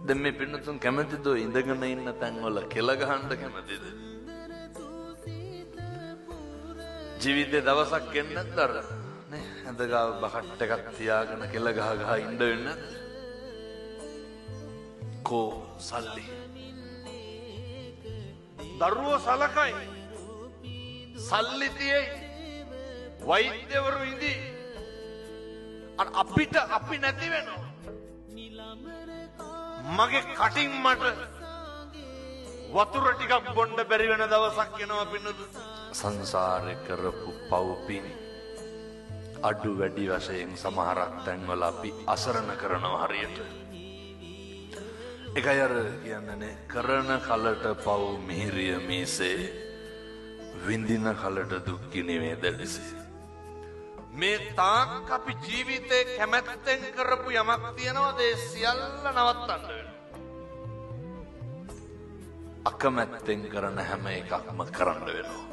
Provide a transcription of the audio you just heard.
දැන් මේ පින්නතුන් කැමතිද ඉඳගෙන ඉන්න තැන් වල කෙල ගහන්න කැමතිද? ජීවිතේ දවසක් එන්නත් අර නේ ඇඳගාව බකට් එකක් තියාගෙන කෙල ගහ ගහ ඉන්න වෙන්න කෝ සල්ලි දරුවෝ සලකයි සල්ලි තියෙයි වෛද්‍යවරු ඉදි අපිට අපි නැති වෙනවා මගේ කටින් මට වතුර ටිකක් බොන්න බැරි වෙන දවසක් එනවා පින්නද සංසාරේ කරපු පව්පින් අඩු වැඩි වශයෙන් සමහරක් තැන්වල අපි අසරණ කරනවා හරියට එකයි අර කියන්නේ කරන කලට පව් මිහිරිය මේසේ විඳින කලට දුක් කිනිවේ දැඩිසේ මේ තාක් අපි ජීවිතේ කැමැත්තෙන් කරපු යමක් තියනවාද ඒ සියල්ල නවත්තන්න වෙනවා අකමැත්තෙන් කරන හැම එකක්ම කරන්න වෙනවා